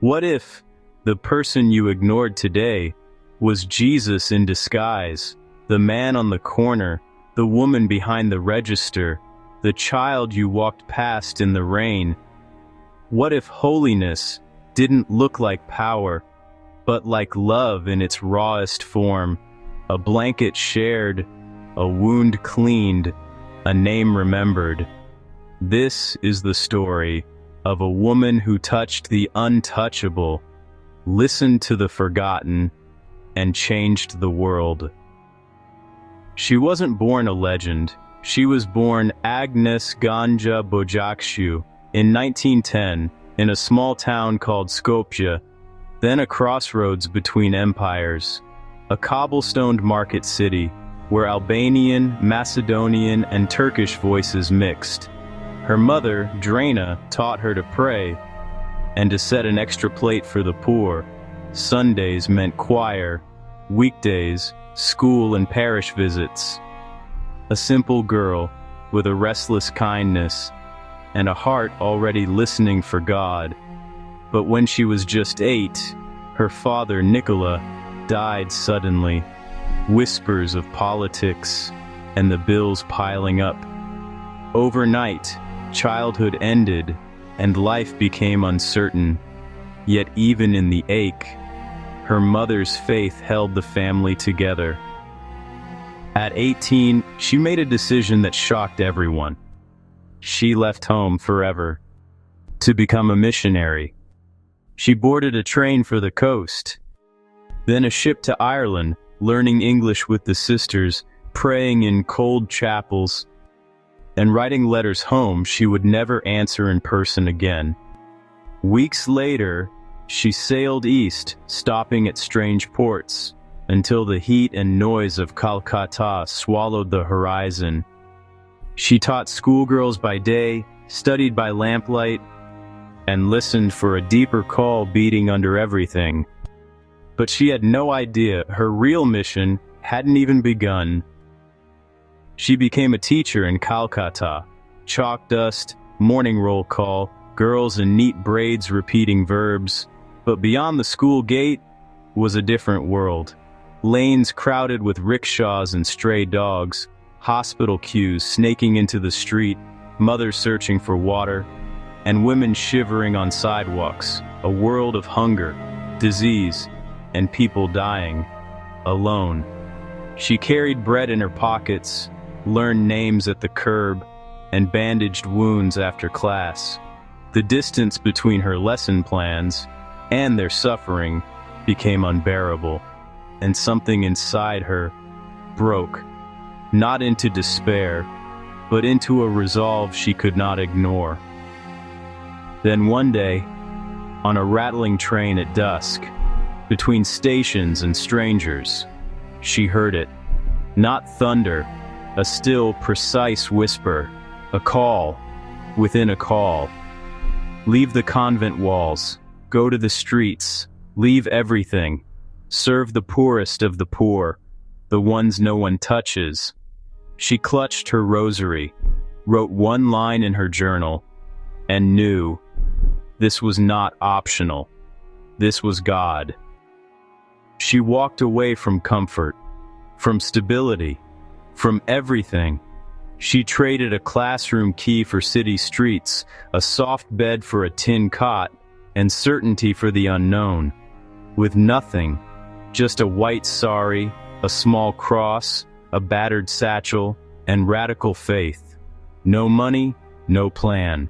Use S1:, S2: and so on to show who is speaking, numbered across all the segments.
S1: What if the person you ignored today was Jesus in disguise, the man on the corner, the woman behind the register, the child you walked past in the rain? What if holiness didn't look like power, but like love in its rawest form, a blanket shared, a wound cleaned, a name remembered? This is the story of a woman who touched the untouchable, listened to the forgotten, and changed the world. She wasn't born a legend. She was born Agnes Ganja Bojakshiu in 1910 in a small town called Skopje, then a crossroads between empires, a cobblestoned market city where Albanian, Macedonian, and Turkish voices mixed. Her mother, Drena, taught her to pray and to set an extra plate for the poor. Sundays meant choir, weekdays, school and parish visits. A simple girl with a restless kindness and a heart already listening for God. But when she was just 8, her father, Nicola, died suddenly. Whispers of politics and the bills piling up. Overnight, childhood ended and life became uncertain. Yet even in the ache, her mother's faith held the family together. At 18, she made a decision that shocked everyone. She left home forever to become a missionary. She boarded a train for the coast, then a ship to Ireland, learning English with the sisters, praying in cold chapels, and writing letters home she would never answer in person again. Weeks later, she sailed east, stopping at strange ports, until the heat and noise of Calcutta swallowed the horizon. She taught schoolgirls by day, studied by lamplight, and listened for a deeper call beating under everything. But she had no idea her real mission hadn't even begun. She became a teacher in Calcutta. Chalk dust, morning roll call, girls in neat braids repeating verbs. But beyond the school gate was a different world. Lanes crowded with rickshaws and stray dogs, hospital queues snaking into the street, mothers searching for water, and women shivering on sidewalks. A world of hunger, disease, and people dying, alone. She carried bread in her pockets, learned names at the curb, and bandaged wounds after class. The distance between her lesson plans and their suffering became unbearable, and something inside her broke, not into despair, but into a resolve she could not ignore. Then one day, on a rattling train at dusk, between stations and strangers, she heard it. Not thunder, a still, precise whisper, a call within a call. Leave the convent walls, go to the streets, leave everything, serve the poorest of the poor, the ones no one touches. She clutched her rosary, wrote one line in her journal, and knew this was not optional. This was God. She walked away from comfort, from stability, from everything. She traded a classroom key for city streets, a soft bed for a tin cot, and certainty for the unknown. With nothing, just a white sari, a small cross, a battered satchel, and radical faith. No money, no plan.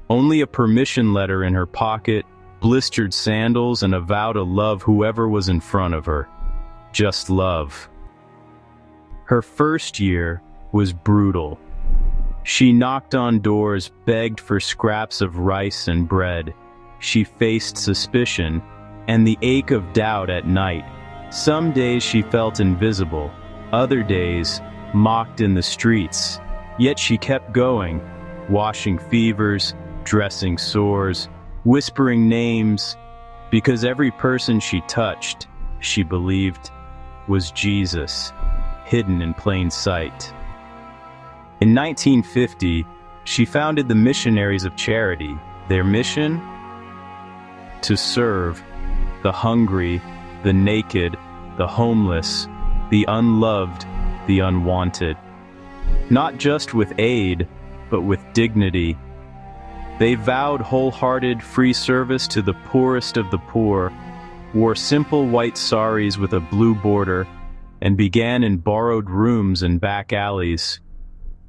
S1: Only a permission letter in her pocket, blistered sandals, and a vow to love whoever was in front of her. Just love. Her first year was brutal. She knocked on doors, begged for scraps of rice and bread. She faced suspicion and the ache of doubt at night. Some days she felt invisible, other days mocked in the streets. Yet she kept going, washing fevers, dressing sores, whispering names, because every person she touched, she believed, was Jesus, hidden in plain sight. In 1950, she founded the Missionaries of Charity. Their mission? to serve the hungry, the naked, the homeless, the unloved, the unwanted. Not just with aid, but with dignity. They vowed wholehearted free service to the poorest of the poor, wore simple white saris with a blue border, and began in borrowed rooms and back alleys.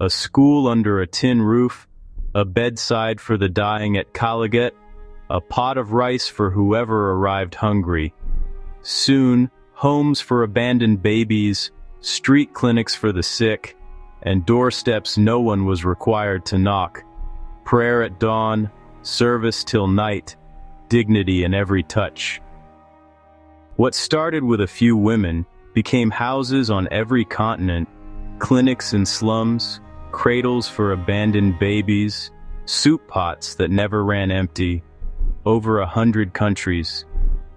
S1: A school under a tin roof, a bedside for the dying at Calcutta, a pot of rice for whoever arrived hungry. Soon, homes for abandoned babies, street clinics for the sick, and doorsteps no one was required to knock. Prayer at dawn, service till night, dignity in every touch. What started with a few women became houses on every continent, clinics in slums, cradles for abandoned babies, soup pots that never ran empty. Over 100 countries,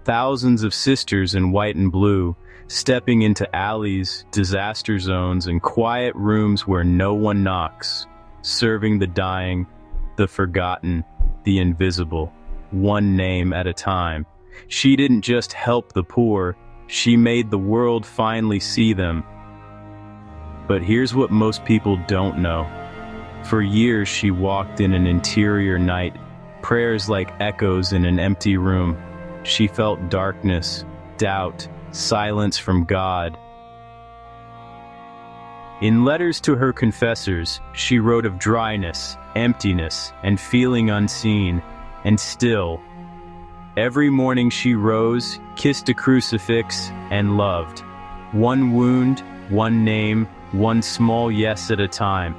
S1: thousands of sisters in white and blue, stepping into alleys, disaster zones, and quiet rooms where no one knocks, serving the dying, the forgotten, the invisible, one name at a time. She didn't just help the poor, she made the world finally see them. But here's what most people don't know. For years she walked in an interior night, prayers like echoes in an empty room. She felt darkness, doubt, silence from God. In letters to her confessors, she wrote of dryness, emptiness, and feeling unseen, and still, every morning she rose, kissed a crucifix, and loved. One wound, one name, one small yes at a time.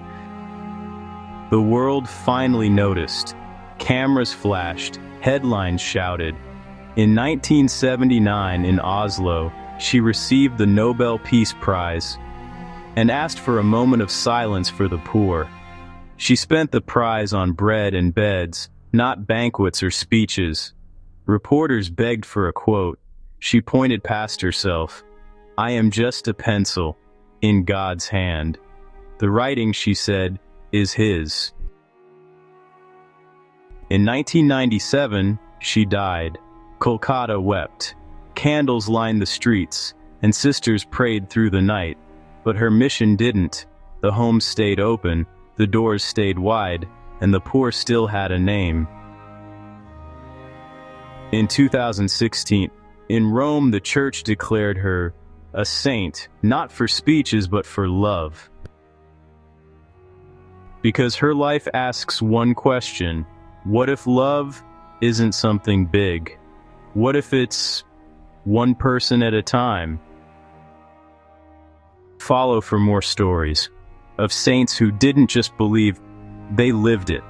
S1: The world finally noticed. Cameras flashed, headlines shouted. In 1979 in Oslo, she received the Nobel Peace Prize and asked for a moment of silence for the poor. She spent the prize on bread and beds, not banquets or speeches. Reporters begged for a quote. She pointed past herself. "I am just a pencil in God's hand." The writing, she said, is his. In 1997, she died. Calcutta wept. Candles lined the streets, and sisters prayed through the night. But her mission didn't. The homes stayed open, the doors stayed wide, and the poor still had a name. In 2016, in Rome, the church declared her a saint, not for speeches but for love. Because her life asks one question: what if love isn't something big? What if it's one person at a time? Follow for more stories of saints who didn't just believe, they lived it.